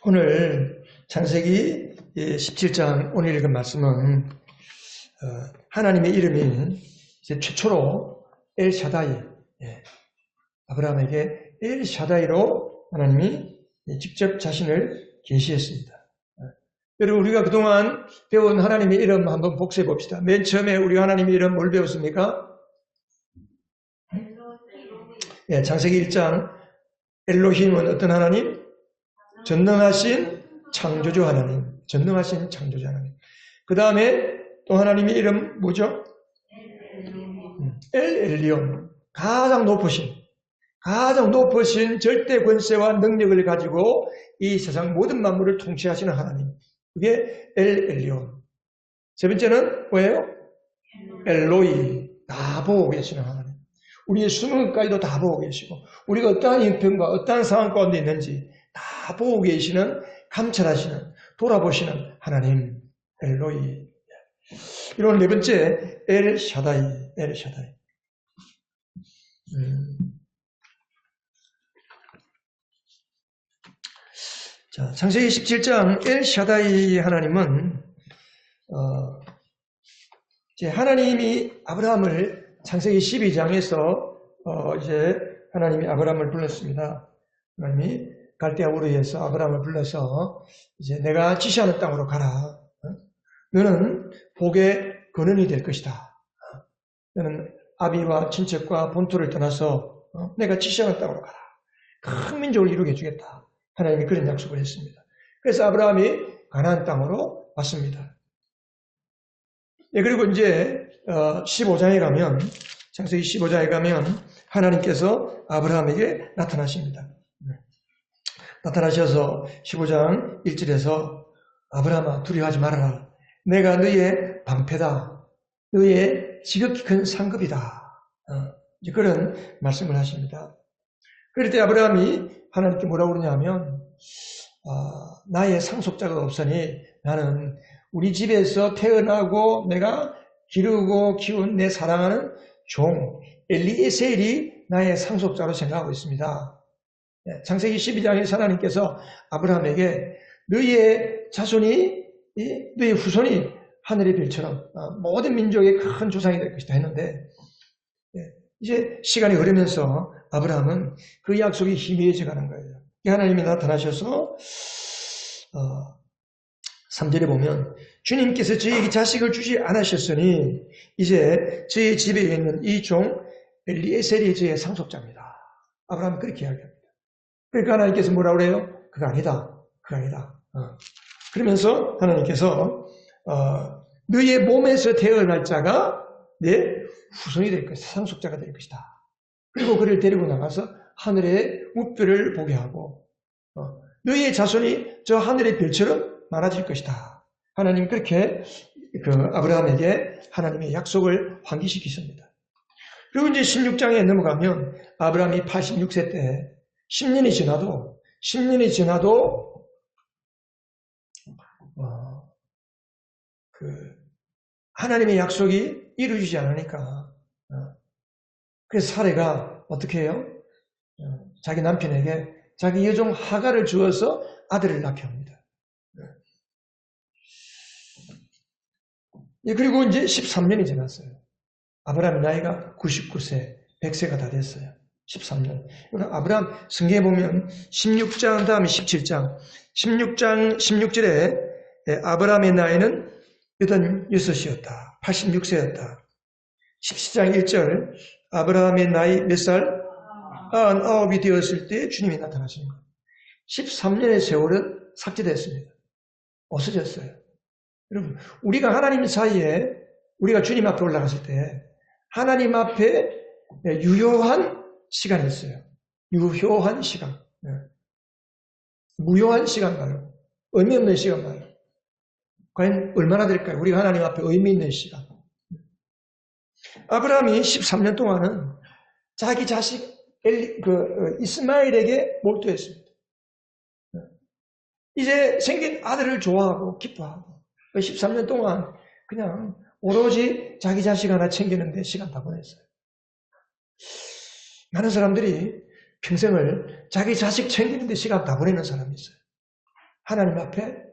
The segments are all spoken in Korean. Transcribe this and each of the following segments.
오늘 창세기 17장 오늘 읽은 말씀은 하나님의 이름이 이제 최초로 엘샤다이, 아브라함에게 엘샤다이로 하나님이 직접 자신을 계시했습니다. 여러분, 우리가 그동안 배운 하나님의 이름 한번 복습해 봅시다. 맨 처음에 우리 하나님의 이름 뭘 배웠습니까? 창세기 1장 엘로힘은 어떤 하나님? 전능하신 창조주 하나님. 전능하신 창조주 하나님. 그 다음에 또 하나님의 이름 뭐죠? 엘엘리온. 가장 높으신 절대 권세와 능력을 가지고 이 세상 모든 만물을 통치하시는 하나님. 그게 엘엘리온. 세 번째는 뭐예요? 엘로이. 다 보고 계시는 하나님. 우리의 숨은 것까지도 다 보고 계시고, 우리가 어떠한 형편과 어떠한 상황 가운데 있는지 다 보고 계시는, 감찰하시는, 돌아보시는 하나님, 엘로이. 이런 네 번째, 엘샤다이. 자, 창세기 17장 엘샤다이 하나님은 이제 하나님이 아브라함을 창세기 12장에서 이제 하나님이 아브라함을 불렀습니다. 하나님이 갈대아 우르에서 아브라함을 불러서 이제 내가 지시하는 땅으로 가라. 너는 복의 근원이 될 것이다. 너는 아비와 친척과 본토를 떠나서 내가 지시하는 땅으로 가라. 큰 민족을 이루게 해주겠다. 하나님이 그런 약속을 했습니다. 그래서 아브라함이 가나안 땅으로 왔습니다. 그리고 이제 15장에 가면, 창세기 15장에 가면 하나님께서 아브라함에게 나타나십니다. 나타나셔서 15장 1절에서 아브라함아 두려워하지 말아라. 내가 너의 방패다. 너의 지극히 큰 상급이다. 이제 그런 말씀을 하십니다. 그럴 때 아브라함이 하나님께 뭐라고 그러냐면 나의 상속자가 없으니 나는 우리 집에서 태어나고 내가 기르고 키운 내 사랑하는 종 엘리에셀이 나의 상속자로 생각하고 있습니다. 창세기 12장에서 하나님께서 아브라함에게 너의 자손이, 너의 후손이 하늘의 별처럼 모든 민족의 큰 조상이 될 것이다 했는데, 이제 시간이 흐르면서 아브라함은 그 약속이 희미해져 가는 거예요. 하나님이 나타나셔서 3절에 보면 주님께서 저에게 자식을 주지 않으셨으니 이제 저의 집에 있는 이 종 엘리에셀이 저의 상속자입니다. 아브라함은 그렇게 이야기합니다. 그러니까 하나님께서 뭐라고 그래요? 그거 아니다. 그러면서 하나님께서 너의 몸에서 태어날 자가 내 후손이 될 것이다. 상속자가 될 것이다. 그리고 그를 데리고 나가서 하늘의 우표를 보게 하고 너의 자손이 저 하늘의 별처럼 많아질 것이다. 하나님 그렇게 아브라함에게 하나님의 약속을 환기시키십니다. 그리고 이제 16장에 넘어가면 아브라함이 86세 때 10년이 지나도 하나님의 약속이 이루어지지 않으니까 그래서 사레가 어떻게 해요? 자기 남편에게 자기 여종 하가를 주어서 아들을 낳게 합니다. 그리고 이제 13년이 지났어요. 아브라함의 나이가 99세, 100세가 다 됐어요. 13년. 아브라함 성경에 보면 16장 다음에 17장, 16장 16절에 아브라함의 나이는 86이었다. 86세였다. 17장 1절 아브라함의 나이 몇 살? 99이 되었을 때 주님이 나타나시는 거예요. 13년의 세월은 삭제됐습니다. 없어졌어요. 여러분, 우리가 하나님 사이에 우리가 주님 앞에 올라갔을 때 하나님 앞에 유효한 시간이 있어요. 유효한 시간. 무효한 시간 말고 의미 없는 시간 말고 과연 얼마나 될까요? 우리가 하나님 앞에 의미 있는 시간. 아브라함이 13년 동안은 자기 자식 이스마엘에게 몰두했습니다. 이제 생긴 아들을 좋아하고 기뻐하고 13년 동안 그냥 오로지 자기 자식 하나 챙기는데 시간 다 보냈어요. 많은 사람들이 평생을 자기 자식 챙기는데 시간 다 보내는 사람이 있어요. 하나님 앞에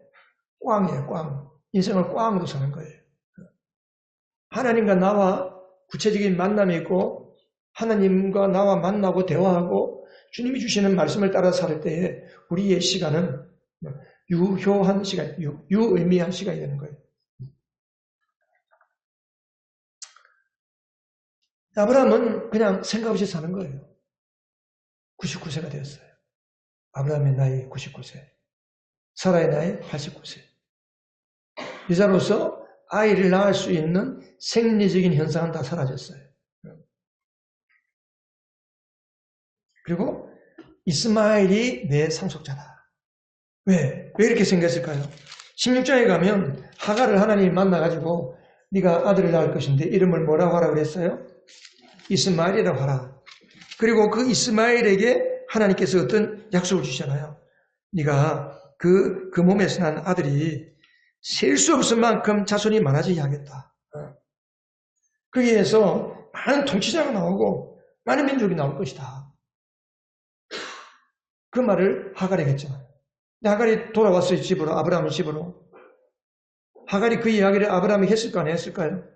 꽝이에요, 꽝. 인생을 꽝으로 사는 거예요. 하나님과 나와 구체적인 만남이 있고 하나님과 나와 만나고 대화하고 주님이 주시는 말씀을 따라 살 때에 우리의 시간은 유효한 시간, 유의미한 시간이 되는 거예요. 아브라함은 그냥 생각 없이 사는 거예요. 99세가 되었어요. 아브라함의 나이 99세, 사라의 나이 89세. 여자로서 아이를 낳을 수 있는 생리적인 현상은 다 사라졌어요. 그리고 이스마엘이 내 상속자다. 왜 이렇게 생겼을까요? 16장에 가면 하갈을 하나님이 만나가지고 네가 아들을 낳을 것인데 이름을 뭐라고 하라 그랬어요? 이스마엘이라고 하라. 그리고 그 이스마엘에게 하나님께서 어떤 약속을 주시잖아요. 네가 그 몸에서 난 아들이 셀 수 없을 만큼 자손이 많아지게 하겠다. 거기에서 많은 통치자가 나오고 많은 민족이 나올 것이다. 그 말을 하갈에게 했잖아요. 하갈이 돌아왔어요. 집으로, 아브라함의 집으로. 하갈이 그 이야기를 아브라함이 했을까 안 했을까요?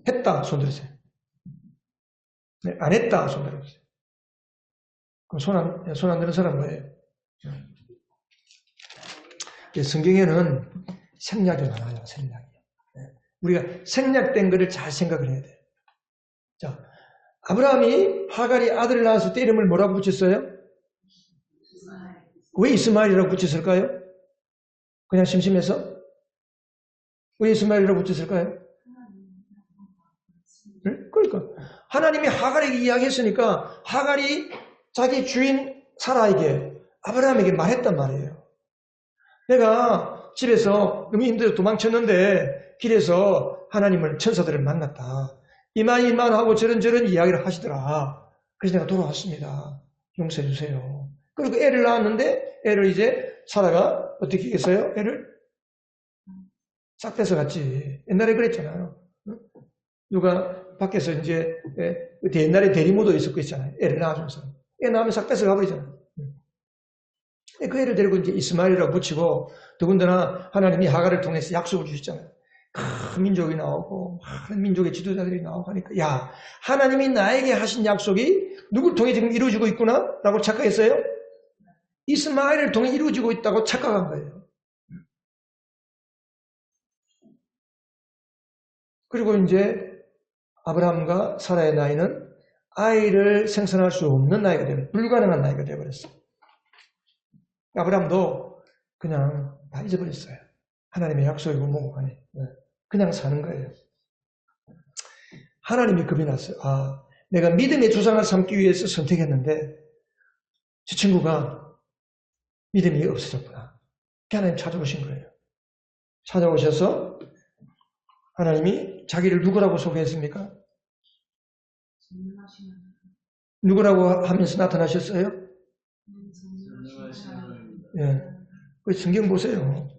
했다. 손 들으세요. 네, 안 했다. 손 들으세요. 그럼 손 안 드는 사람 뭐예요? 성경에는 생략이 많아요. 생략이. 우리가 생략된 것을 잘 생각을 해야 돼요. 자, 아브라함이 하갈이 아들을 낳았을 때 이름을 뭐라고 붙였어요? 왜 이스마엘이라고 붙였을까요? 그냥 심심해서? 왜 이스마엘이라고 붙였을까요? 그러니까 하나님이 하갈에게 이야기했으니까 하갈이 자기 주인 사라에게 아브라함에게 말했단 말이에요. 내가 집에서 너무 힘들어 도망쳤는데 길에서 하나님을 천사들을 만났다. 이만 하고 저런 이야기를 하시더라. 그래서 내가 돌아왔습니다. 용서해 주세요. 그리고 애를 낳았는데 애를 이제 사라가 어떻게 했어요? 애를 싹 뺏어갔지. 옛날에 그랬잖아요. 누가 밖에서 이제 옛날에 대리모도 있었고 있잖아요. 애를 낳아줘서. 애 낳으면 싹 뺏어가 버리잖아요. 그 애를 데리고 이제 이스마엘이라고 붙이고 더군다나 하나님이 하갈을 통해서 약속을 주셨잖아요. 큰 민족이 나오고 많은 민족의 지도자들이 나오고 하니까 야, 하나님이 나에게 하신 약속이 누굴 통해 지금 이루어지고 있구나? 라고 착각했어요? 이스마엘을 통해 이루어지고 있다고 착각한 거예요. 그리고 이제 아브라함과 사라의 나이는 아이를 생산할 수 없는 나이가 되는 불가능한 나이가 되어버렸어요. 아브라함도 그냥 다 잊어버렸어요. 하나님의 약속이고 뭐고 간에 그냥 사는 거예요. 하나님이 겁이 났어요. 아, 내가 믿음의 조상을 삼기 위해서 선택했는데 저 친구가 믿음이 없어졌구나. 하나님 찾아오신 거예요. 찾아오셔서 하나님이 자기를 누구라고 소개했습니까? 누구라고 하면서 나타나셨어요? 예. 그 성경 보세요.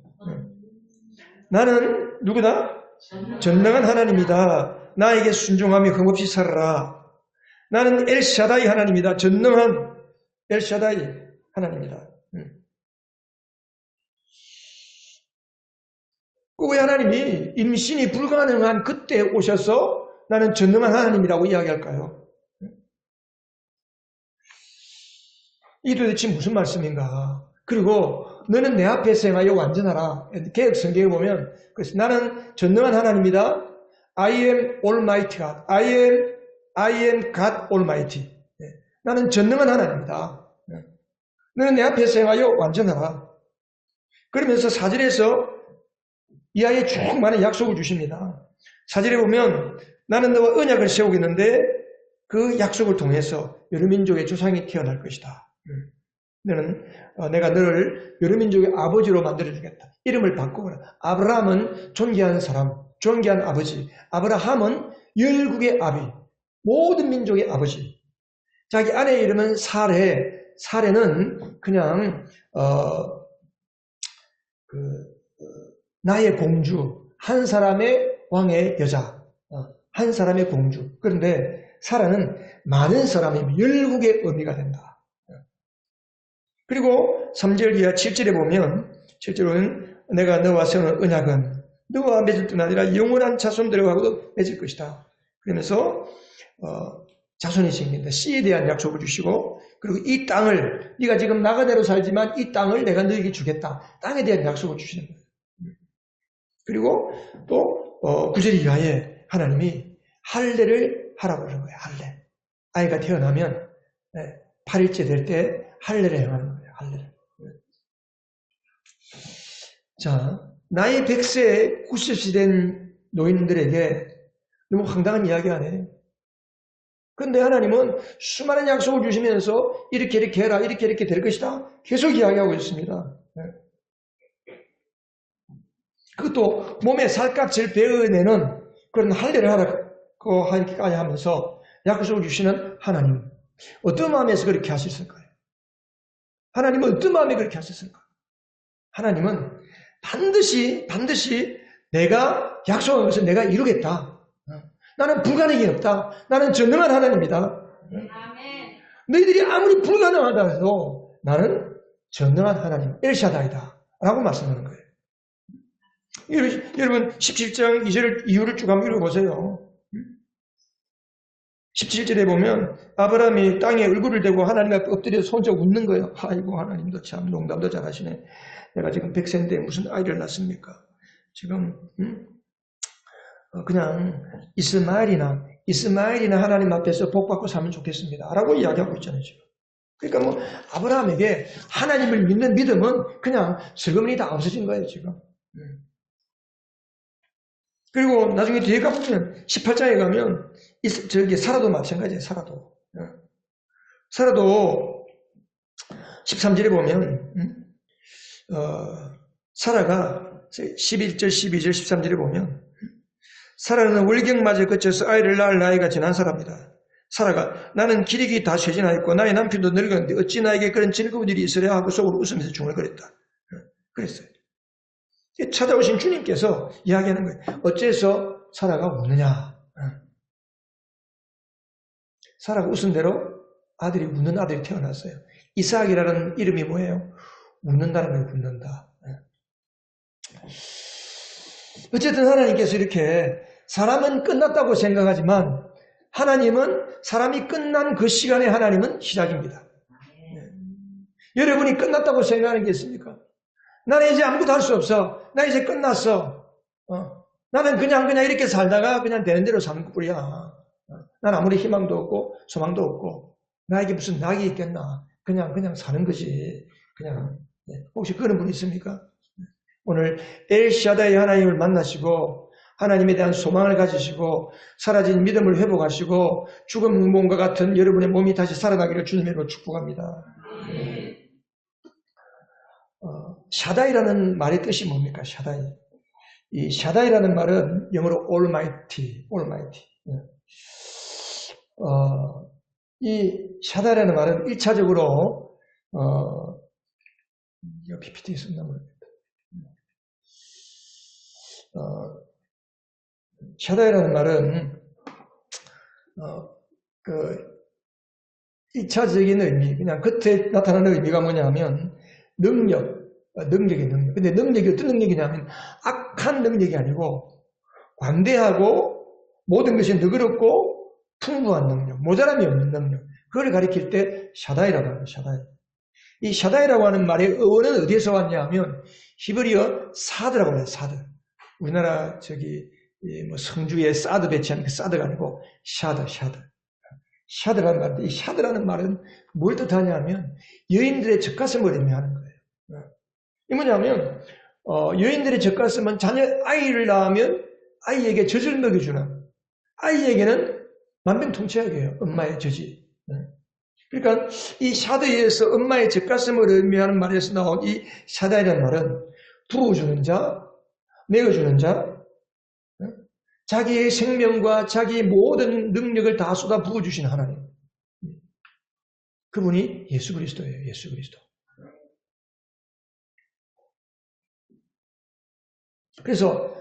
나는 누구다? 전능한 하나님이다. 나에게 순종하며 흠없이 살아라. 나는 엘샤다이 하나님이다. 전능한 엘샤다이 하나님이다. 왜 하나님이 임신이 불가능한 그때 오셔서 나는 전능한 하나님이라고 이야기할까요? 이게 도대체 무슨 말씀인가? 그리고 너는 내 앞에서 행하여 완전하라. 개혁 성경에 보면 그래서 나는 전능한 하나님이다. I am Almighty God. I am God Almighty. 나는 전능한 하나님이다. 너는 내 앞에서 행하여 완전하라. 그러면서 4절에서 이하에 쭉 많은 약속을 주십니다. 4절에 보면 나는 너와 언약을 세우겠는데 그 약속을 통해서 여러 민족의 조상이 태어날 것이다. 내가 너를 여러 민족의 아버지로 만들어주겠다. 이름을 바꾸거라. 아브라함은 존귀한 사람, 존귀한 아버지. 아브라함은 열국의 아비, 모든 민족의 아버지. 자기 아내의 이름은 사레. 사레는 그냥 나의 공주, 한 사람의 왕의 여자, 한 사람의 공주. 그런데 사라는 많은 사람이 열국의 의미가 된다. 그리고 3절 이하 7절에 보면 7절은 내가 너와 세우는 언약은 너와 맺을 뿐 아니라 영원한 자손들하고도 맺을 것이다. 그러면서 자손이 생긴다. 씨에 대한 약속을 주시고 그리고 이 땅을 네가 지금 나가대로 살지만 이 땅을 내가 너에게 주겠다. 땅에 대한 약속을 주시는 거예요. 그리고 또 9절 이하에 하나님이 할례를 하라고 그러는 거예요. 할례. 아이가 태어나면 8일째 될 때 할례를 행하는 거예요. 할례를. 자, 나이 100세 90세 된 노인들에게 너무 황당한 이야기 아니에요. 그런데 하나님은 수많은 약속을 주시면서 이렇게 이렇게 해라, 이렇게 이렇게 될 것이다. 계속 이야기하고 있습니다. 그것도 몸에 살갗을 베어내는 그런 할례를 하라고 하기까지 하면서 약속을 주시는 하나님. 어떤 마음에서 그렇게 하셨을까요? 하나님은 어떤 마음에 그렇게 하셨을까요? 하나님은 반드시 내가 약속한 것을 내가 이루겠다. 나는 불가능이 없다. 나는 전능한 하나님이다. 너희들이 아무리 불가능하다 해도 나는 전능한 하나님, 엘샤다이다. 라고 말씀하는 거예요. 여러분 17장 2절 이유를 쭉 한번 읽어보세요. 17절에 보면 아브라함이 땅에 얼굴을 대고 하나님 앞에 엎드려 손잡고 웃는 거예요. 아이고 하나님도 참 농담도 잘하시네. 내가 지금 100세인데 무슨 아이를 낳습니까? 지금 그냥 이스마엘이나 하나님 앞에서 복받고 살면 좋겠습니다. 라고 이야기하고 있잖아요. 지금. 그러니까 뭐 아브라함에게 하나님을 믿는 믿음은 그냥 슬그머니 다 없어진 거예요. 지금. 그리고 나중에 뒤에 가보면 18장에 가면 저기 사라도 마찬가지예요. 사라도 13절에 보면 사라가 11절 12절 13절에 보면 사라는 월경맞에 거쳐서 아이를 낳을 나이가 지난 사람이다. 사라가 나는 기력이 다 쇠진하였고 나의 남편도 늙었는데 어찌 나에게 그런 즐거운 일이 있으랴 하고 속으로 웃으면서 중얼거렸다. 그랬어요. 찾아오신 주님께서 이야기하는 거예요. 어째서 사라가 웃느냐. 사라가 웃은 대로 웃는 아들이 태어났어요. 이삭이라는 이름이 뭐예요? 웃는다는 걸 웃는다. 어쨌든 하나님께서 이렇게 사람은 끝났다고 생각하지만 하나님은 사람이 끝난 그 시간에 하나님은 시작입니다. 여러분이 끝났다고 생각하는 게 있습니까? 나는 이제 아무것도 할 수 없어. 나 이제 끝났어. 나는 그냥 이렇게 살다가 그냥 되는 대로 사는 것뿐이야. 난 아무리 희망도 없고 소망도 없고 나에게 무슨 낙이 있겠나. 그냥 사는 거지. 그냥 혹시 그런 분 있습니까? 오늘 엘샤다의 하나님을 만나시고 하나님에 대한 소망을 가지시고 사라진 믿음을 회복하시고 죽은 몸과 같은 여러분의 몸이 다시 살아나기를 주님으로 축복합니다. 샤다이라는 말의 뜻이 뭡니까? 샤다이. 이 샤다이라는 말은 영어로 almighty. 이 샤다이라는 말은 1차적으로 이거 PPT에 썼나 모르겠다. 샤다이라는 말은 그 1차적인 의미, 그냥 겉에 나타나는 의미가 뭐냐면 능력의 능력. 근데 능력이 어떤 능력이냐면 악한 능력이 아니고 관대하고 모든 것이 너그럽고 풍부한 능력, 모자람이 없는 능력. 그걸 가리킬 때 샤다이라고 합니다. 샤다이. 이 샤다이라고 하는 말의 어원은 어디에서 왔냐 하면 히브리어 사드라고 해요. 사드. 우리나라 뭐 성주에 사드 배치하는 그 사드가 아니고 샤드. 샤드라는 말인데 이 샤드라는 말은 뭘 뜻하냐 하면 여인들의 젖가슴을 의미하는 거예요. 이 뭐냐면 여인들의 젖가슴은 아이를 낳으면 아이에게 젖을 먹여주는, 아이에게는 만병통치약이에요. 엄마의 젖이. 그러니까 이 샤드에서 엄마의 젖가슴을 의미하는 말에서 나온 이 샤다이라는 말은 부어주는 자, 내어주는 자, 자기의 생명과 자기의 모든 능력을 다 쏟아 부어주신 하나님. 그분이 예수 그리스도예요. 예수 그리스도. 그래서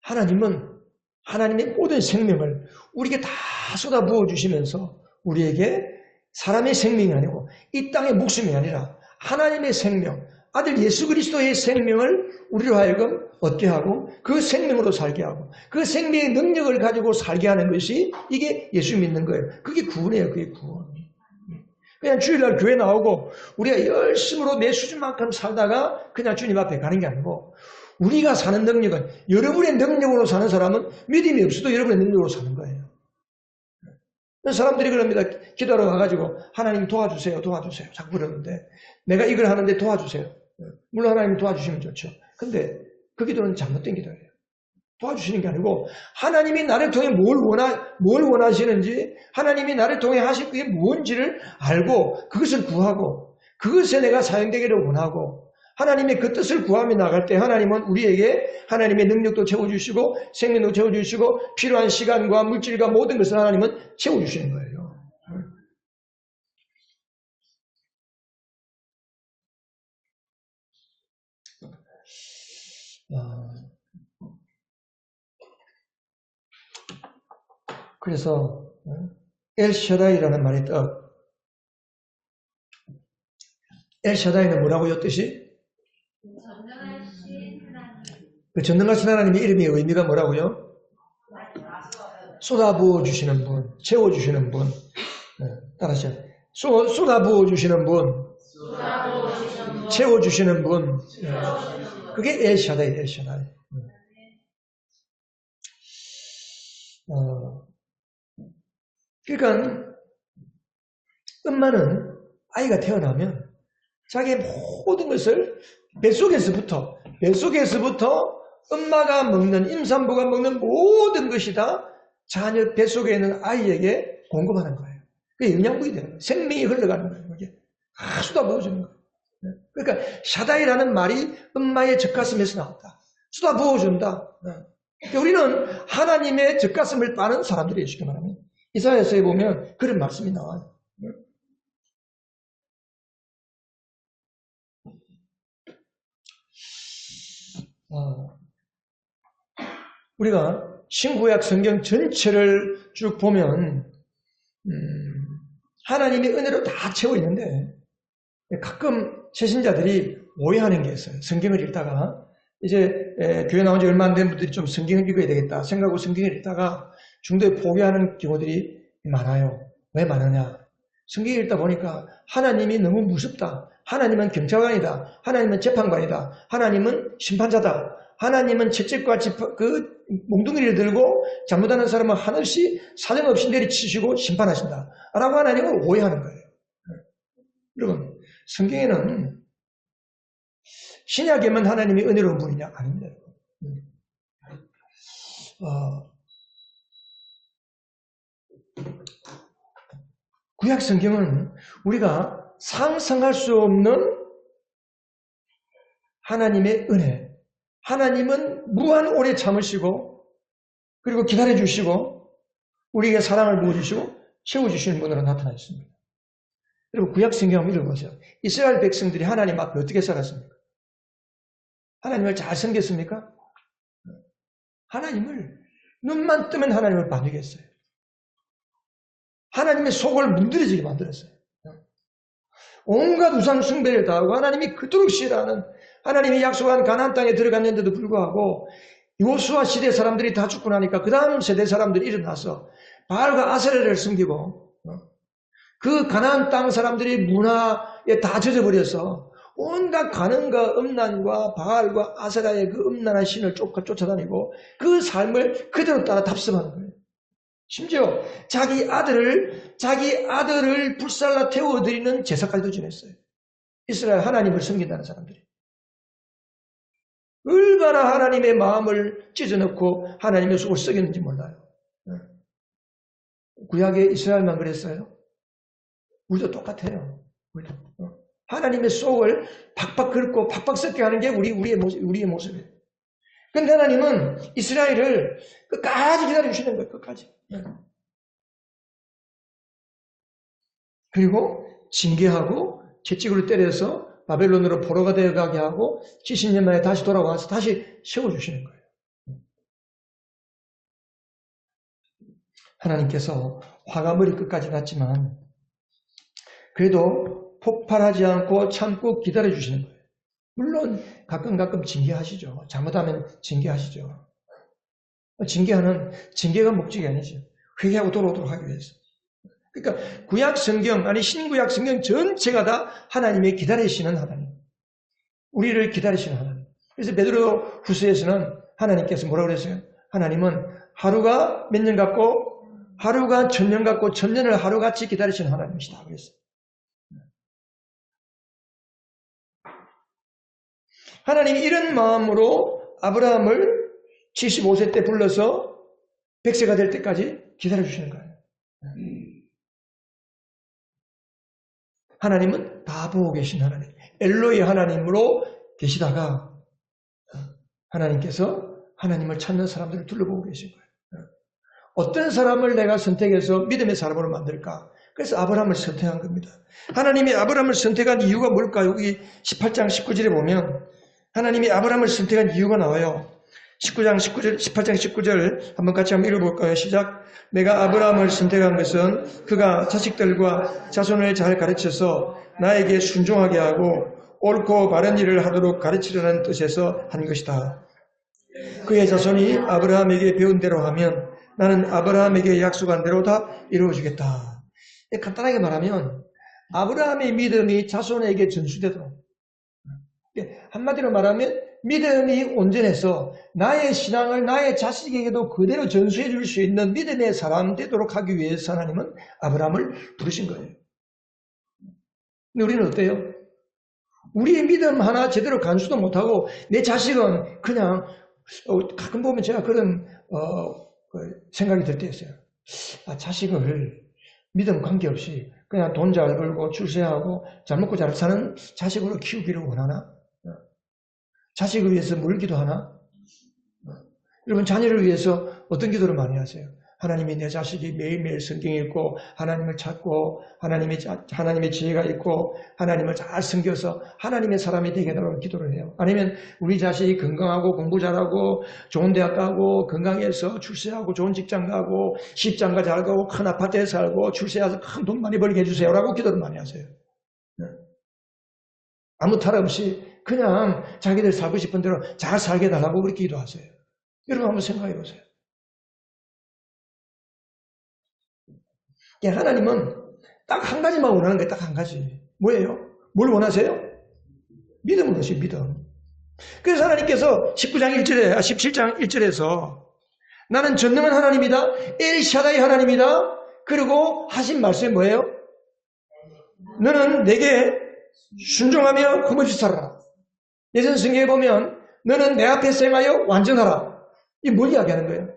하나님은 하나님의 모든 생명을 우리에게 다 쏟아 부어주시면서 우리에게 사람의 생명이 아니고 이 땅의 목숨이 아니라 하나님의 생명, 아들 예수 그리스도의 생명을 우리로 하여금 얻게 하고 그 생명으로 살게 하고 그 생명의 능력을 가지고 살게 하는 것이 이게 예수 믿는 거예요. 그게 구원이에요. 그게 구원. 그냥 주일날 교회 나오고 우리가 열심으로 내 수준만큼 살다가 그냥 주님 앞에 가는 게 아니고 우리가 사는 능력은 여러분의 능력으로 사는 사람은 믿음이 없어도 여러분의 능력으로 사는 거예요. 사람들이 그럽니다. 기도하러 와가지고 하나님 도와주세요. 도와주세요. 자꾸 그러는데 내가 이걸 하는데 도와주세요. 물론 하나님 도와주시면 좋죠. 근데 그 기도는 잘못된 기도예요. 도와주시는 게 아니고 하나님이 나를 통해 뭘 원하시는지 하나님이 나를 통해 하실 게 뭔지를 알고 그것을 구하고 그것에 내가 사용되기를 원하고 하나님의 그 뜻을 구하며 나갈 때 하나님은 우리에게 하나님의 능력도 채워주시고 생명도 채워주시고 필요한 시간과 물질과 모든 것을 하나님은 채워주시는 거예요. 그래서 엘샤다이라는 말이 엘샤다이는 뭐라고요? 뜻이? 그 전능하신 하나님의 이름의 의미가 뭐라고요? 쏟아부어 주시는 분, 채워주시는 분. 따라하시죠. 쏟아부어 주시는 분, 채워주시는 분. 그게 엘샤다이, 엘샤다이. 그러니까 엄마는 아이가 태어나면 자기의 모든 것을 뱃속에서부터 엄마가 먹는 임산부가 먹는 모든 것이 다 자녀 뱃속에 있는 아이에게 공급하는 거예요. 그게 영양분이 되는 거예요. 생명이 흘러가는 거예요. 그게 쏟아부어주는 거예요. 그러니까 샤다이라는 말이 엄마의 젖가슴에서 나왔다. 쏟아부어준다. 그러니까 우리는 하나님의 젖가슴을 빠는 사람들이에요. 쉽게 말하면. 이사야서에 보면 그런 말씀이 나와요. 우리가 신구약 성경 전체를 쭉 보면 하나님의 은혜로 다 채워 있는데 가끔 새신자들이 오해하는 게 있어요. 성경을 읽다가 이제 교회 나온 지 얼마 안 된 분들이 좀 성경을 읽어야 되겠다 생각하고 성경을 읽다가 중도에 포기하는 경우들이 많아요. 왜 많으냐? 성경을 읽다 보니까 하나님이 너무 무섭다. 하나님은 경찰관이다. 하나님은 재판관이다. 하나님은 심판자다. 하나님은 채찍과 그 몽둥이를 들고 잘못하는 사람은 한없이 사정없이 내리치시고 심판하신다. 라고 하나님은 오해하는 거예요. 여러분, 성경에는 신약에만 하나님이 은혜로운 분이냐? 아닙니다. 구약 성경은 우리가 상상할 수 없는 하나님의 은혜, 하나님은 무한 오래 참으시고 그리고 기다려주시고 우리에게 사랑을 부어주시고 채워주시는 분으로 나타나 있습니다. 여러분 구약 성경 한번 읽어보세요. 이스라엘 백성들이 하나님 앞에 어떻게 살았습니까? 하나님을 잘 섬겼습니까? 하나님을 눈만 뜨면 하나님을 반죽했어요. 하나님의 속을 문드러지게 만들었어요. 온갖 우상 숭배를 다하고 하나님이 그토록 싫어하는 하나님이 약속한 가나안 땅에 들어갔는데도 불구하고 요수아 시대 사람들이 다 죽고 나니까 그 다음 세대 사람들이 일어나서 바알과 아세라를 섬기고 그 가나안 땅 사람들이 문화에 다 젖어버려서 온갖 가난과 음란과 바알과 아세라의 그 음란한 신을 쫓아다니고 그 삶을 그대로 따라 답습하는 거예요. 심지어 자기 아들을 불살라 태워드리는 제사까지도 지냈어요. 이스라엘 하나님을 섬긴다는 사람들이. 얼마나 하나님의 마음을 찢어놓고 하나님의 속을 썩였는지 몰라요. 구약의 이스라엘만 그랬어요? 우리도 똑같아요. 우리도. 하나님의 속을 팍팍 긁고 팍팍 썩게 하는 게 우리의 모습이에요. 근데 하나님은 이스라엘을 끝까지 기다려주시는 거예요. 끝까지. 그리고 징계하고 채찍으로 때려서 바벨론으로 포로가 되어가게 하고 70년 만에 다시 돌아와서 다시 세워주시는 거예요. 하나님께서 화가 머리 끝까지 났지만 그래도 폭발하지 않고 참고 기다려주시는 거예요. 물론 가끔 징계하시죠. 잘못하면 징계하시죠. 징계가 목적이 아니죠. 회개하고 돌아오도록 하기 위해서. 그러니까 구약 성경, 아니 신구약 성경 전체가 다 하나님의 기다리시는 하나님. 우리를 기다리시는 하나님. 그래서 베드로 후서에서는 하나님께서 뭐라고 그랬어요? 하나님은 하루가 몇 년 같고 하루가 천년 같고 천년을 하루같이 기다리시는 하나님이시다 그랬어요. 하나님이 이런 마음으로 아브라함을 75세 때 불러서 100세가 될 때까지 기다려주시는 거예요. 하나님은 다 보고 계신 하나님, 엘로이 하나님으로 계시다가 하나님께서 하나님을 찾는 사람들을 둘러보고 계신 거예요. 어떤 사람을 내가 선택해서 믿음의 사람으로 만들까? 그래서 아브라함을 선택한 겁니다. 하나님이 아브라함을 선택한 이유가 뭘까요? 여기 18장 19절에 보면 하나님이 아브라함을 선택한 이유가 나와요. 18장 19절 한번 같이 한번 읽어볼까요? 시작. 내가 아브라함을 선택한 것은 그가 자식들과 자손을 잘 가르쳐서 나에게 순종하게 하고 옳고 바른 일을 하도록 가르치려는 뜻에서 한 것이다. 그의 자손이 아브라함에게 배운 대로 하면 나는 아브라함에게 약속한 대로 다 이루어주겠다. 간단하게 말하면 아브라함의 믿음이 자손에게 전수되도록, 한마디로 말하면 믿음이 온전해서 나의 신앙을 나의 자식에게도 그대로 전수해 줄 수 있는 믿음의 사람 되도록 하기 위해서 하나님은 아브라함을 부르신 거예요. 근데 우리는 어때요? 우리의 믿음 하나 제대로 간수도 못하고 내 자식은 그냥 가끔 보면 제가 그런 생각이 들 때 있어요. 자식을 믿음 관계없이 그냥 돈 잘 벌고 출세하고 잘 먹고 잘 사는 자식으로 키우기를 원하나? 자식을 위해서 뭘 기도하나? 여러분 자녀를 위해서 어떤 기도를 많이 하세요? 하나님이 내 자식이 매일매일 성경 읽고 하나님을 찾고 하나님의 지혜가 있고 하나님을 잘 섬겨서 하나님의 사람이 되게 해달라고 기도를 해요. 아니면 우리 자식이 건강하고 공부 잘하고 좋은 대학 가고 건강해서 출세하고 좋은 직장 가고 시집장가 잘 가고 큰 아파트에 살고 출세해서 큰 돈 많이 벌게 해주세요라고 기도를 많이 하세요. 아무 탈 없이 그냥 자기들 살고 싶은 대로 잘 살게 해달라고 그렇게 기도하세요. 여러분 한번 생각해 보세요. 하나님은 딱 한 가지만 원하는 거예요. 딱 한 가지. 뭐예요? 뭘 원하세요? 믿음을 원하세요. 믿음. 그래서 하나님께서 17장 1절에서 나는 전능한 하나님이다. 엘샤다이 하나님이다. 그리고 하신 말씀이 뭐예요? 너는 내게 순종하며 흠없이 살아라. 예전 성경에 보면 너는 내 앞에 행하여 완전하라. 이게 뭘 이야기하는 거예요?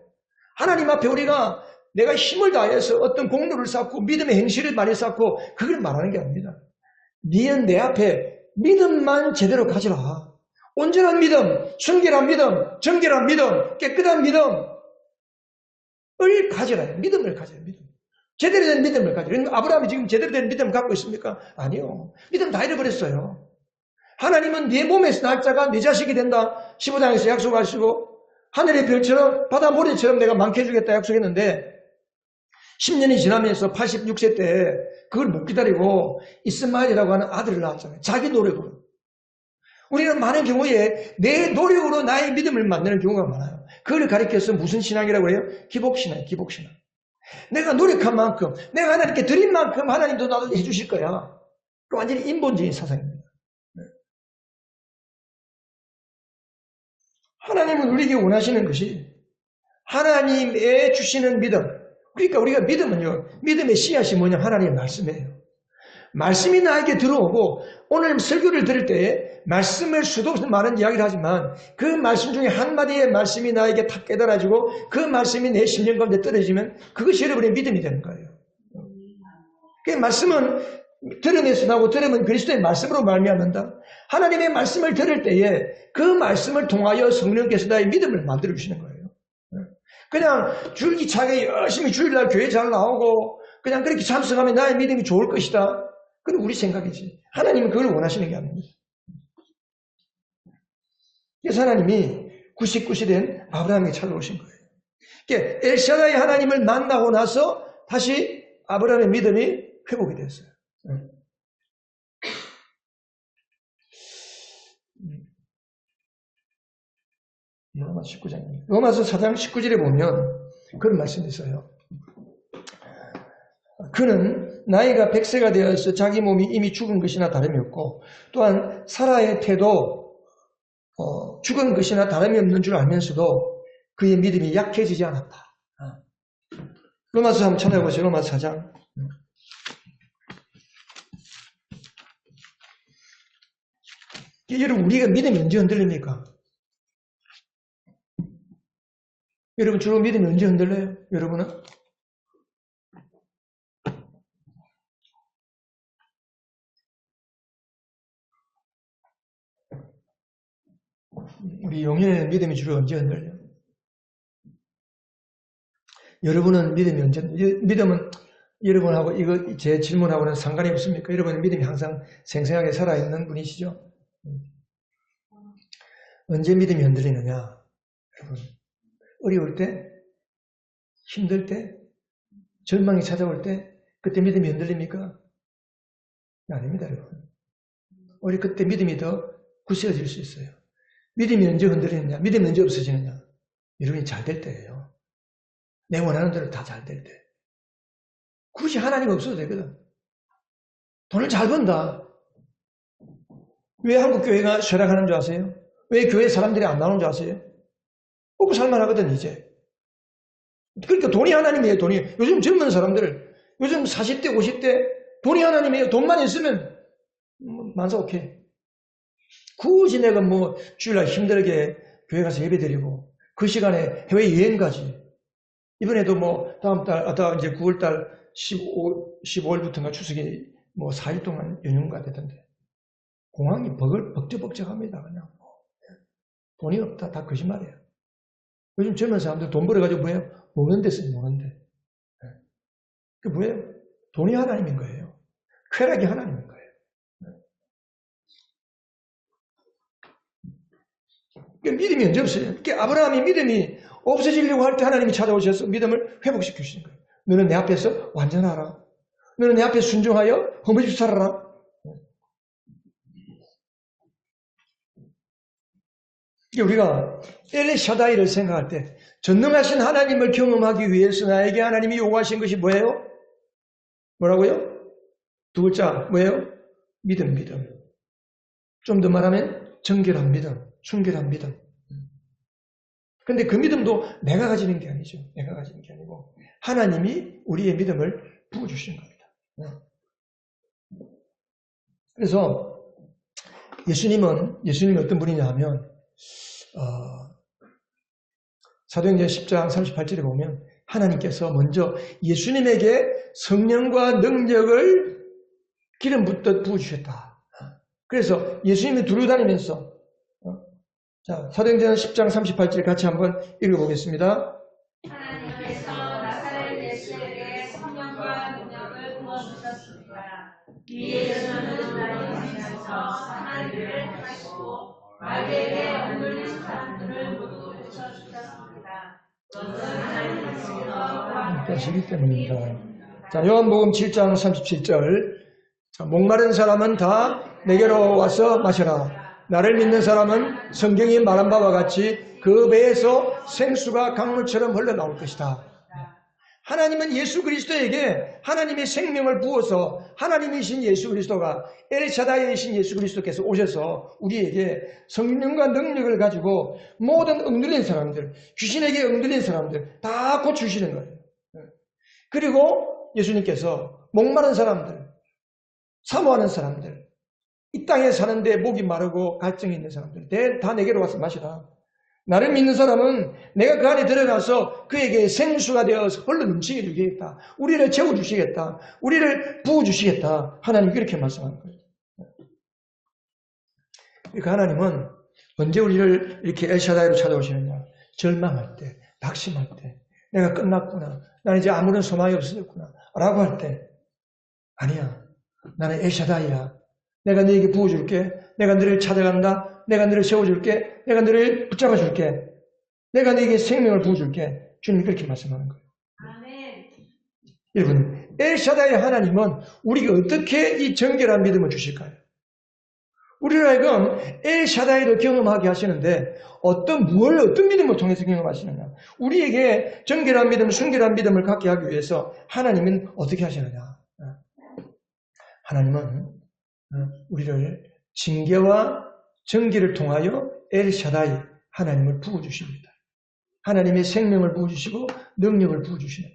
하나님 앞에 우리가 내가 힘을 다해서 어떤 공로를 쌓고 믿음의 행실을 많이 쌓고 그걸 말하는 게 아닙니다. 니는 내 앞에 믿음만 제대로 가지라. 온전한 믿음, 순결한 믿음, 정결한 믿음, 깨끗한 믿음을 가지라. 믿음을 가져요. 믿음. 제대로 된 믿음을 가지라. 아브라함이 지금 제대로 된 믿음을 갖고 있습니까? 아니요. 믿음 다 잃어버렸어요. 하나님은 네 몸에서 날짜가 네 자식이 된다. 15장에서 약속하시고 하늘의 별처럼 바다 모래처럼 내가 많게 해주겠다 약속했는데 10년이 지나면서 86세 때 그걸 못 기다리고 이스마엘이라고 하는 아들을 낳았잖아요. 자기 노력으로. 우리는 많은 경우에 내 노력으로 나의 믿음을 만드는 경우가 많아요. 그걸 가리켜서 무슨 신앙이라고 해요? 기복신앙이에요. 기복신앙. 내가 노력한 만큼, 내가 하나님께 드린 만큼 하나님도 나도 해주실 거야. 완전히 인본주의 사상입니다. 하나님은 우리에게 원하시는 것이 하나님의 주시는 믿음. 그러니까 우리가 믿음은요, 믿음의 씨앗이 뭐냐면 하나님의 말씀이에요. 말씀이 나에게 들어오고 오늘 설교를 들을 때 말씀을 수도 없이 많은 이야기를 하지만 그 말씀 중에 한마디의 말씀이 나에게 탁 깨달아지고 그 말씀이 내 심령 가운데 떨어지면 그것이 여러분의 믿음이 되는 거예요. 그 말씀은 들음에서 나고 들으면 그리스도의 말씀으로 말미암는다. 하나님의 말씀을 들을 때에 그 말씀을 통하여 성령께서 나의 믿음을 만들어 주시는 거예요. 그냥 줄기차게 열심히 주일날 교회 잘 나오고 그냥 그렇게 참석하면 나의 믿음이 좋을 것이다. 그건 우리 생각이지. 하나님은 그걸 원하시는 게 아닙니다. 그래서 하나님이 99시 된 아브라함에게 찾아오신 거예요. 그러니까 엘샤다이 하나님을 만나고 나서 다시 아브라함의 믿음이 회복이 됐어요. 로마서 19장입니다. 로마서 4장 19절에 보면 그런 말씀이 있어요. 그는 나이가 100세가 되어서 자기 몸이 이미 죽은 것이나 다름이 없고 또한 사라의 태도 죽은 것이나 다름이 없는 줄 알면서도 그의 믿음이 약해지지 않았다. 로마서 한번 찾아보세요. 로마서 4장. 여러분, 우리가 믿음이 언제 흔들립니까? 여러분, 주로 믿음이 언제 흔들려요? 여러분은? 우리 용인의 믿음이 주로 언제 흔들려요? 여러분은 믿음이 언제, 믿음은 여러분하고 이거 제 질문하고는 상관이 없습니까? 여러분은 믿음이 항상 생생하게 살아있는 분이시죠? 언제 믿음이 흔들리느냐? 여러분, 어려울 때, 힘들 때, 절망이 찾아올 때, 그때 믿음이 흔들립니까? 아닙니다, 여러분. 우리 그때 믿음이 더 굳세어질 수 있어요. 믿음이 언제 흔들리느냐? 믿음이 언제 없어지느냐? 여러분이 잘 될 때예요. 내 원하는 대로 다 잘 될 때. 굳이 하나님 없어도 되거든. 돈을 잘 번다. 왜 한국 교회가 쇠락하는 줄 아세요? 왜 교회 사람들이 안 나오는 줄 아세요? 먹고 살만하거든, 이제. 그러니까 돈이 하나님이에요, 돈이. 요즘 젊은 사람들, 요즘 40대, 50대, 돈이 하나님이에요. 돈만 있으면 만사 오케이. 굳이 내가 뭐 주일날 힘들게 교회 가서 예배 드리고 그 시간에 해외 여행 가지. 이번에도 뭐 다음 달, 이제 9월달 15일부터인가 추석이 뭐 4일 동안 연휴가 되던데. 공항이 벅적벅적합니다. 그냥. 돈이 없다. 다 거짓말이에요. 요즘 젊은 사람들 돈 벌어가지고 뭐예요? 노는 데 쓰니 노는데. 그 뭐예요? 돈이 하나님인 거예요. 쾌락이 하나님인 거예요. 그러니까 믿음이 언제 없어요? 그러니까 아브라함이 믿음이 없어지려고 할 때 하나님이 찾아오셔서 믿음을 회복시키시는 거예요. 너는 내 앞에서 완전하라. 너는 내 앞에 순종하여 허물지 살아라. 우리가 엘샤다이를 생각할 때 전능하신 하나님을 경험하기 위해서 나에게 하나님이 요구하신 것이 뭐예요? 뭐라고요? 두 글자 뭐예요? 믿음. 좀 더 말하면 정결한 믿음, 순결한 믿음. 근데 그 믿음도 내가 가지는 게 아니죠. 내가 가지는 게 아니고 하나님이 우리의 믿음을 부어주신 겁니다. 그래서 예수님이 어떤 분이냐 하면 사도행전 10장 38절에 보면 하나님께서 먼저 예수님에게 성령과 능력을 기름 붓듯 부어주셨다. 그래서 예수님이 두루다니면서 자, 사도행전 10장 38절 같이 한번 읽어보겠습니다. 하나님께서 나사렛 예수에게 성령과 능력을 부어주셨습니다. 이 예수는 다니면서 하나님을 하시고 마귀에게 억눌린 사람들을 모두 고쳐주셨습니다. 그것은 하나님께서 하시기 때문입니다. 자, 요한복음 7장 37절. 자, 목마른 사람은 다 내게로 와서 마셔라. 나를 믿는 사람은 성경이 말한 바와 같이 그 배에서 생수가 강물처럼 흘러나올 것이다. 하나님은 예수 그리스도에게 하나님의 생명을 부어서 하나님이신 예수 그리스도가 엘샤다이이신 예수 그리스도께서 오셔서 우리에게 성령과 능력을 가지고 모든 억눌린 사람들, 귀신에게 억눌린 사람들 다 고치시는 거예요. 그리고 예수님께서 목마른 사람들, 사모하는 사람들, 이 땅에 사는데 목이 마르고 갈증이 있는 사람들 다 내게로 와서 마시라. 나를 믿는 사람은 내가 그 안에 들어가서 그에게 생수가 되어서 흘러 넘치게 주시겠다. 우리를 채워주시겠다. 우리를 부어주시겠다. 하나님 그렇게 말씀하는 거예요. 그러니까 하나님은 언제 우리를 이렇게 엘샤다이로 찾아오시느냐. 절망할 때, 낙심할 때, 내가 끝났구나. 나는 이제 아무런 소망이 없어졌구나. 라고 할 때 아니야. 나는 엘샤다이야. 내가 너에게 부어줄게. 내가 너를 찾아간다. 내가 너를 세워줄게. 내가 너를 붙잡아줄게. 내가 너에게 생명을 부어줄게. 주님이 그렇게 말씀하는 거예요. 아멘. 여러분, 엘샤다이 하나님은 우리가 어떻게 이 정결한 믿음을 주실까요? 우리를 하여금 엘샤다이를 경험하게 하시는데 어떤 믿음을 통해서 경험하시느냐. 우리에게 정결한 믿음, 순결한 믿음을 갖게 하기 위해서 하나님은 어떻게 하시느냐. 하나님은 우리를 징계와 정기를 통하여 엘샤다이 하나님을 부어주십니다. 하나님의 생명을 부어주시고 능력을 부어주시는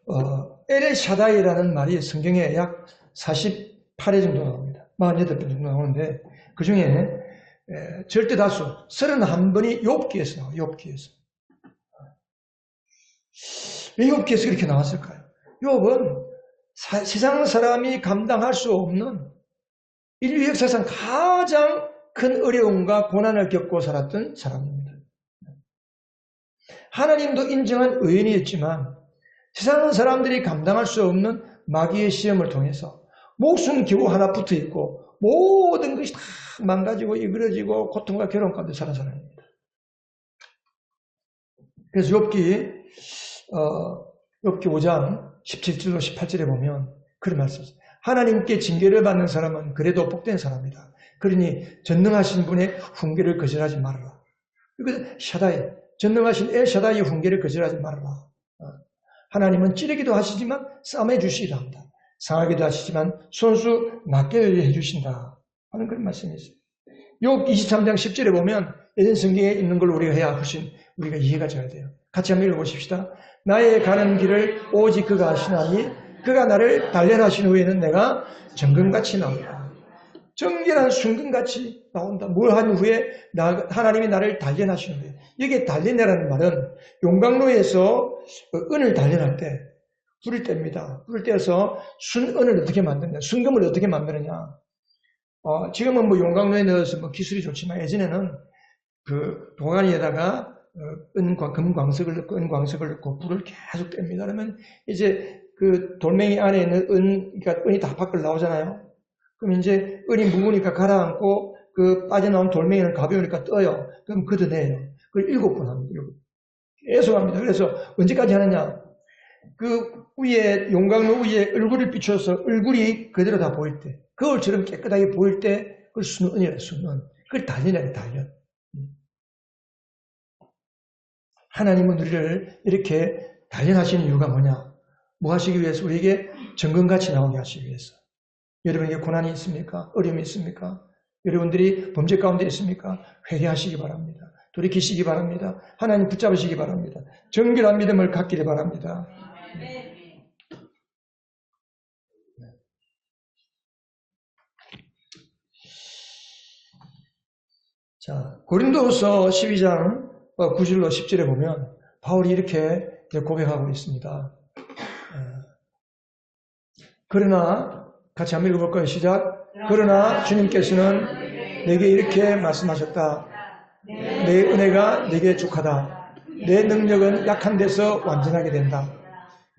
거예요. 엘샤다이라는 말이 성경에 약 48회 정도 나옵니다. 48번 정도 나오는데 그 중에 절대 다수 31번이 욥기에서 나와요. 욥기에서. 왜 욥기에서 그렇게 나왔을까요? 욥은 세상 사람이 감당할 수 없는 인류 역사상 가장 큰 어려움과 고난을 겪고 살았던 사람입니다. 하나님도 인정한 의인이었지만 세상 사람들이 감당할 수 없는 마귀의 시험을 통해서 목숨 겨우 하나 붙어 있고 모든 것이 다 망가지고 이그러지고 고통과 괴로움 가운데 사는 사람입니다. 그래서 욥기 5장 17절로 18절에 보면 그런 말씀이 있어요. 하나님께 징계를 받는 사람은 그래도 복된 사람이다. 그러니 전능하신 분의 훈계를 거절하지 말아라. 이거 샤다이, 전능하신 엘샤다이의 훈계를 거절하지 말아라. 하나님은 찌르기도 하시지만 싸매 주시기도 합니다. 상하기도 하시지만 손수 낫게 해주신다 하는 그런 말씀이 있어요. 욥 23장 10절에 보면 예전 성경에 있는 걸 우리가 해야 훨씬 우리가 이해가 잘 돼요. 같이 한번 읽어보십시다. 나의 가는 길을 오직 그가 아시나니 그가 나를 단련하신 후에는 내가 정금같이 나온다. 정결한 순금같이 나온다. 뭘 한 후에 하나님이 나를 단련하신 후에. 여기에 단련이라는 말은 용광로에서 은을 단련할 때 불을 뗍니다. 불을 떼어서 순은을 어떻게 만드냐, 순금을 어떻게 만드느냐. 지금은 뭐 용광로에 넣어서 뭐 기술이 좋지만 예전에는 그 동안에다가 금광석을 넣고 은광석을 넣고 불을 계속 뗍니다. 그러면 이제 그 돌멩이 안에 있는 그러니까 은이 다 밖으로 나오잖아요. 그럼 이제 은이 묵으니까 가라앉고 그 빠져나온 돌멩이는 가벼우니까 떠요. 그럼 걷어내요. 그걸 7번 합니다. 계속 합니다. 그래서 언제까지 하느냐? 그 위에 용광로 위에 얼굴을 비춰서 얼굴이 그대로 다 보일 때, 거울처럼 깨끗하게 보일 때 그걸 순은이라 순은. 그걸 단련이라 단련. 하나님은 우리를 이렇게 단련하시는 이유가 뭐냐? 뭐 하시기 위해서? 우리에게 정금같이 나오게 하시기 위해서. 여러분에게 고난이 있습니까? 어려움이 있습니까? 여러분들이 범죄 가운데 있습니까? 회개하시기 바랍니다. 돌이키시기 바랍니다. 하나님 붙잡으시기 바랍니다. 정결한 믿음을 갖기를 바랍니다. 자, 고린도후서 12장 9절로 10절에 보면 바울이 이렇게 고백하고 있습니다. 그러나 같이 한번 읽어볼까요? 시작. 그러나 주님께서는 내게 이렇게 말씀하셨다. 내 은혜가 내게 족하다. 내 능력은 약한 데서 완전하게 된다.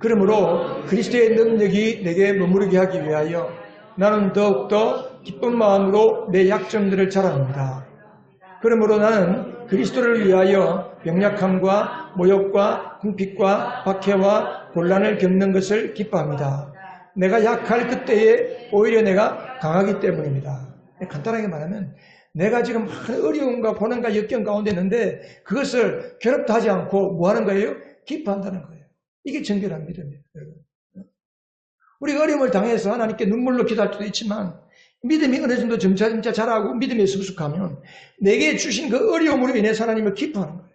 그러므로 그리스도의 능력이 내게 머무르게 하기 위하여 나는 더욱더 기쁜 마음으로 내 약점들을 자랑합니다. 그러므로 나는 그리스도를 위하여 병약함과 모욕과 궁핍과 박해와 곤란을 겪는 것을 기뻐합니다. 내가 약할 그때에 오히려 내가 강하기 때문입니다. 간단하게 말하면 내가 지금 많은 어려움과 고난과 역경 가운데 있는데 그것을 괴롭다 하지 않고 뭐 하는 거예요? 기뻐한다는 거예요. 이게 정결한 믿음이에요. 우리가 어려움을 당해서 하나님께 눈물로 기도할 수도 있지만 믿음이 어느 정도 점차 자라고 믿음에 성숙하면 내게 주신 그 어려움으로 인해서 하나님을 기뻐하는 거예요.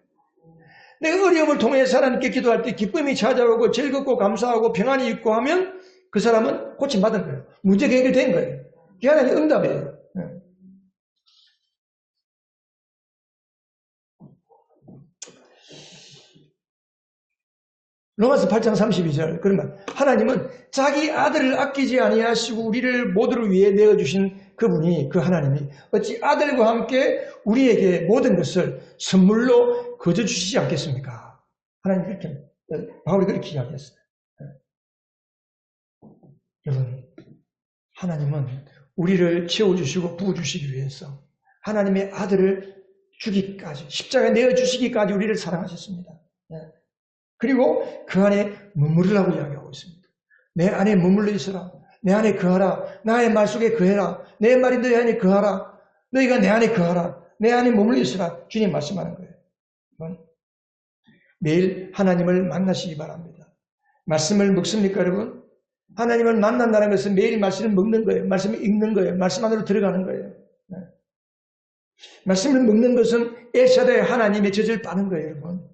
내가 어려움을 통해서 하나님께 기도할 때 기쁨이 찾아오고 즐겁고 감사하고 평안이 있고 하면 그 사람은 고침받은 거예요. 문제가 해결된 거예요. 그게 하나님의 응답이에요. 로마서 8장 32절 그러면 하나님은 자기 아들을 아끼지 아니하시고 우리를 모두를 위해 내어주신 그분이 그 하나님이 어찌 아들과 함께 우리에게 모든 것을 선물로 거저 주시지 않겠습니까? 하나님 그렇게 바울이 그렇게 이야기했어요. 여러분 하나님은 우리를 채워주시고 부어주시기 위해서 하나님의 아들을 주기까지 십자가에 내어주시기까지 우리를 사랑하셨습니다. 그리고 그 안에 머무르라고 이야기하고 있습니다. 내 안에 머물러 있으라. 내 안에 거하라. 나의 말 속에 거해라. 내 말이 너희 안에 거하라. 너희가 내 안에 거하라. 내 안에 머물러 있으라. 주님 말씀하는 거예요. 매일 하나님을 만나시기 바랍니다. 말씀을 먹습니까, 여러분? 하나님을 만난다는 것은 매일 말씀을 먹는 거예요. 말씀을 읽는 거예요. 말씀 안으로 들어가는 거예요. 말씀을 먹는 것은 엘샤다의 하나님의 젖을 빠는 거예요, 여러분.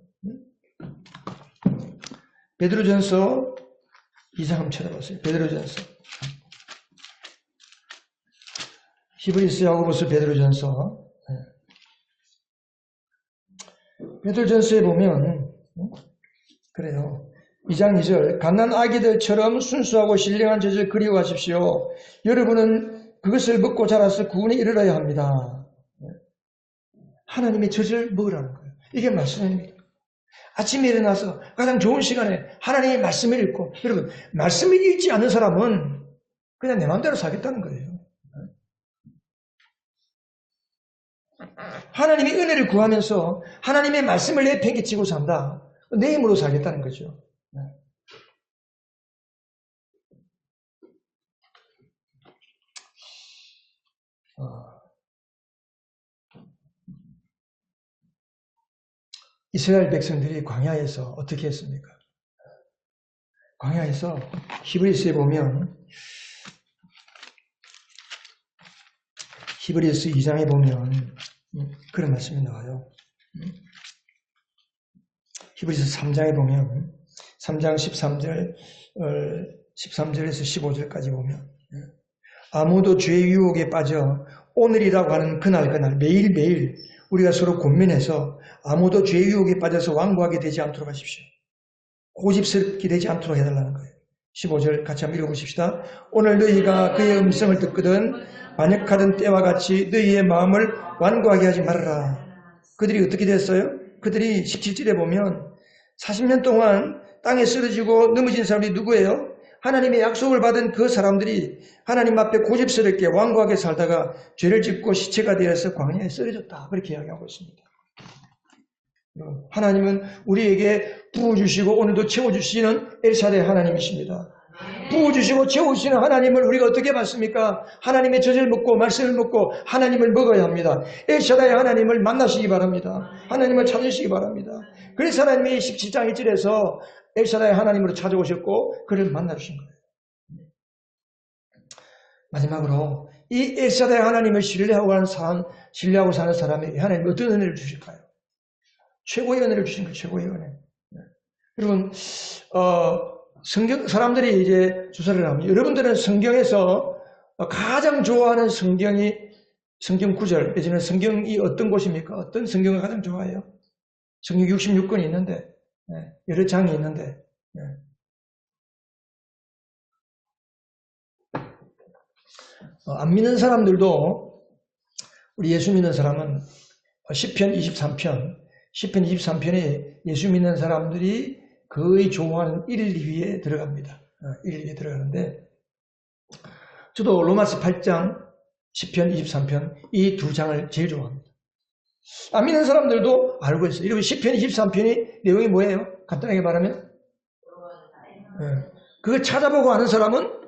베드로전서 2장 한번 쳐다보세요. 베드로전서. 히브리서, 야고보서, 베드로전서. 베드로전서에 보면 그래요. 2장 2절 갓난 아기들처럼 순수하고 신령한 젖을 그리워하십시오. 여러분은 그것을 먹고 자라서 구원에 이르러야 합니다. 하나님의 젖을 먹으라는 거예요. 이게 말씀입니다. 아침에 일어나서 가장 좋은 시간에 하나님의 말씀을 읽고, 여러분 말씀을 읽지 않는 사람은 그냥 내 마음대로 살겠다는 거예요. 하나님의 은혜를 구하면서 하나님의 말씀을 내팽개치고 산다. 내 힘으로 살겠다는 거죠. 이스라엘 백성들이 광야에서 어떻게 했습니까? 광야에서 히브리서에 보면 히브리서 2장에 보면 그런 말씀이 나와요. 히브리서 3장에 보면 3장 13절에서 15절까지 보면 아무도 죄의 유혹에 빠져 오늘이라고 하는 그날 매일매일 우리가 서로 권면해서 아무도 죄의 유혹에 빠져서 완고하게 되지 않도록 하십시오. 고집스럽게 되지 않도록 해달라는 거예요. 15절 같이 한번 읽어보십시다. 오늘 너희가 그의 음성을 듣거든 반역하던 때와 같이 너희의 마음을 완고하게 하지 말아라. 그들이 어떻게 됐어요? 그들이 17절에 보면 40년 동안 땅에 쓰러지고 넘어진 사람이 누구예요? 하나님의 약속을 받은 그 사람들이 하나님 앞에 고집스럽게 완고하게 살다가 죄를 짓고 시체가 되어서 광야에 쓰러졌다. 그렇게 이야기하고 있습니다. 하나님은 우리에게 부어주시고 오늘도 채워주시는 엘샤다의 하나님이십니다. 부어주시고 채워주시는 하나님을 우리가 어떻게 받습니까? 하나님의 젖을 먹고 말씀을 먹고 하나님을 먹어야 합니다. 엘샤다의 하나님을 만나시기 바랍니다. 하나님을 찾으시기 바랍니다. 그래서 하나님이 17장 1절에서 엘샤다의 하나님으로 찾아오셨고 그를 만나주신 거예요. 마지막으로 이 엘샤다의 하나님을 신뢰하고 사는 사람에게 하나님이 어떤 은혜를 주실까요? 최고의 은혜를 주신 거예요. 최고의 은혜. 여러분, 사람들이 이제 조사를 하면 여러분들은 성경에서 가장 좋아하는 성경 구절, 예전에 성경이 어떤 곳입니까? 어떤 성경을 가장 좋아해요? 성경 66권이 있는데, 여러 장이 있는데, 안 믿는 사람들도 우리 예수 믿는 사람은 시편 23편에 예수 믿는 사람들이 거의 좋아하는 1, 2위에 들어갑니다. 1, 2위에 들어가는데 저도 로마서 8장, 시편 23편 이 두 장을 제일 좋아합니다. 안 믿는 사람들도 알고 있어요. 이러면 시편 23편이 내용이 뭐예요? 간단하게 말하면 그걸 찾아보고 아는 사람은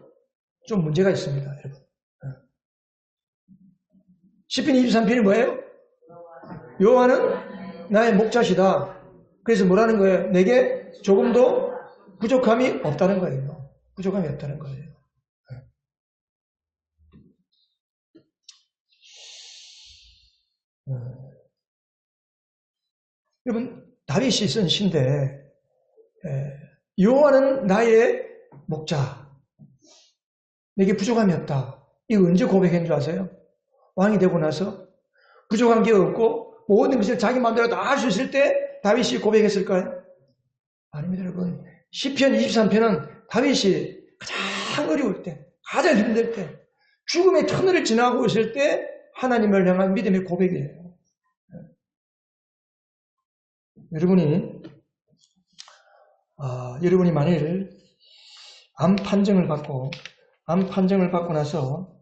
좀 문제가 있습니다. 여러분. 시편 23편이 뭐예요? 여호와는 나의 목자시다. 그래서 뭐라는 거예요? 내게 조금도 부족함이 없다는 거예요. 부족함이 없다는 거예요. 여러분, 다윗이 쓴 시인데 여호와는 나의 목자. 내게 부족함이 없다. 이거 언제 고백한 줄 아세요? 왕이 되고 나서 부족한 게 없고 모든 것을 자기 마음대로 다 할 수 있을 때 다윗이 고백했을까요? 아닙니다, 여러분. 시편 23편은 다윗이 가장 어려울 때, 가장 힘들 때, 죽음의 터널을 지나고 있을 때 하나님을 향한 믿음의 고백이에요. 여러분이 만일 암 판정을 받고 나서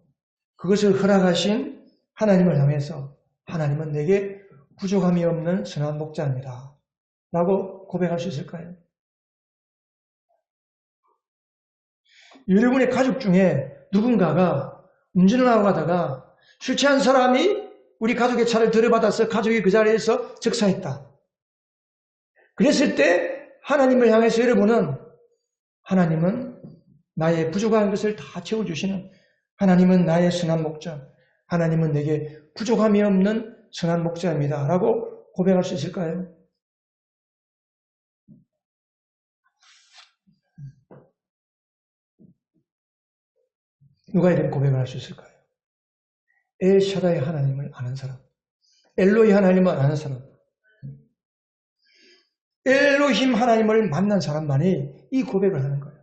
그것을 허락하신 하나님을 향해서 하나님은 내게 부족함이 없는 선한 목자입니다. 라고 고백할 수 있을까요? 여러분의 가족 중에 누군가가 운전을 하고 가다가 술 취한 사람이 우리 가족의 차를 들여받아서 가족이 그 자리에서 즉사했다. 그랬을 때 하나님을 향해서 여러분은 하나님은 나의 부족한 것을 다 채워주시는 하나님은 나의 선한 목자, 하나님은 내게 부족함이 없는 선한 목자입니다. 라고 고백할 수 있을까요? 누가 이런 고백을 할 수 있을까요? 엘샤다의 하나님을 아는 사람, 엘로히 하나님을 아는 사람, 엘로힘 하나님을 만난 사람만이 이 고백을 하는 거예요.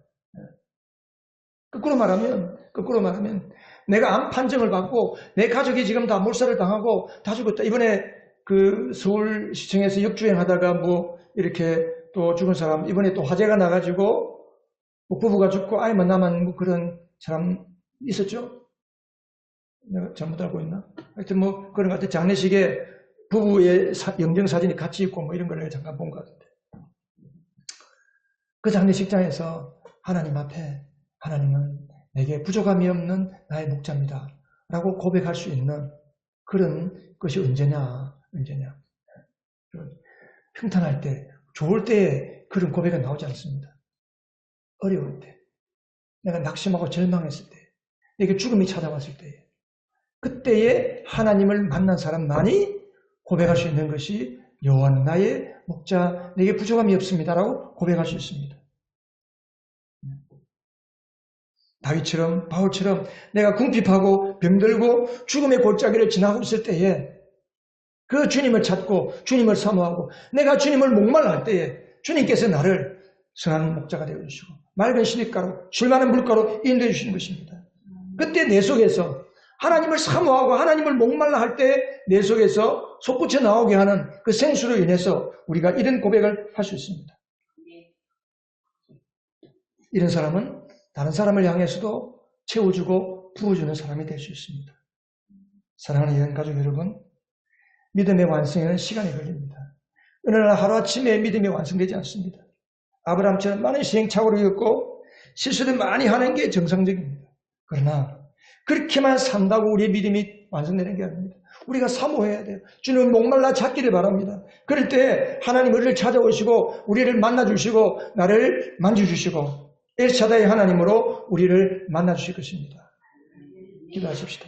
거꾸로 말하면 내가 암 판정을 받고 내 가족이 지금 다 몰살을 당하고 다 죽었다. 이번에 그 서울시청에서 역주행하다가 뭐 이렇게 또 죽은 사람, 이번에 또 화재가 나가지고 뭐 부부가 죽고 아이만 남은 뭐 그런 사람 있었죠? 내가 잘못 알고 있나? 하여튼 뭐 그런 것 같아. 장례식에 부부의 영정사진이 같이 있고 뭐 이런 걸 내가 잠깐 본 것 같은데. 그 장례식장에서 하나님 앞에 하나님은 내게 부족함이 없는 나의 목자입니다. 라고 고백할 수 있는 그런 것이 언제냐. 평탄할 때, 좋을 때에 그런 고백은 나오지 않습니다. 어려울 때, 내가 낙심하고 절망했을 때, 내게 죽음이 찾아왔을 때에, 그때에 하나님을 만난 사람만이 고백할 수 있는 것이 여호와는 나의 목자, 내게 부족함이 없습니다라고 고백할 수 있습니다. 다윗처럼 바울처럼 내가 궁핍하고 병들고 죽음의 골짜기를 지나고 있을 때에 그 주님을 찾고 주님을 사모하고 내가 주님을 목말라 할 때에 주님께서 나를 선한 목자가 되어주시고 맑은 시냇가로 줄 많은 물가로 인도해 주시는 것입니다. 그때 내 속에서 하나님을 사모하고 하나님을 목말라 할 때 내 속에서 솟구쳐 나오게 하는 그 생수로 인해서 우리가 이런 고백을 할 수 있습니다. 이런 사람은 다른 사람을 향해서도 채워주고 부어주는 사람이 될 수 있습니다. 사랑하는 이런 가족 여러분, 믿음의 완성에는 시간이 걸립니다. 어느 날 하루아침에 믿음이 완성되지 않습니다. 아브라함처럼 많은 시행착오를 겪고 실수를 많이 하는 게 정상적입니다. 그러나 그렇게만 산다고 우리의 믿음이 완성되는 게 아닙니다. 우리가 사모해야 돼요. 주님을 목말라 찾기를 바랍니다. 그럴 때 하나님 우리를 찾아오시고 우리를 만나주시고 나를 만져주시고 엘샤다의 하나님으로 우리를 만나주실 것입니다. 기도하십시다.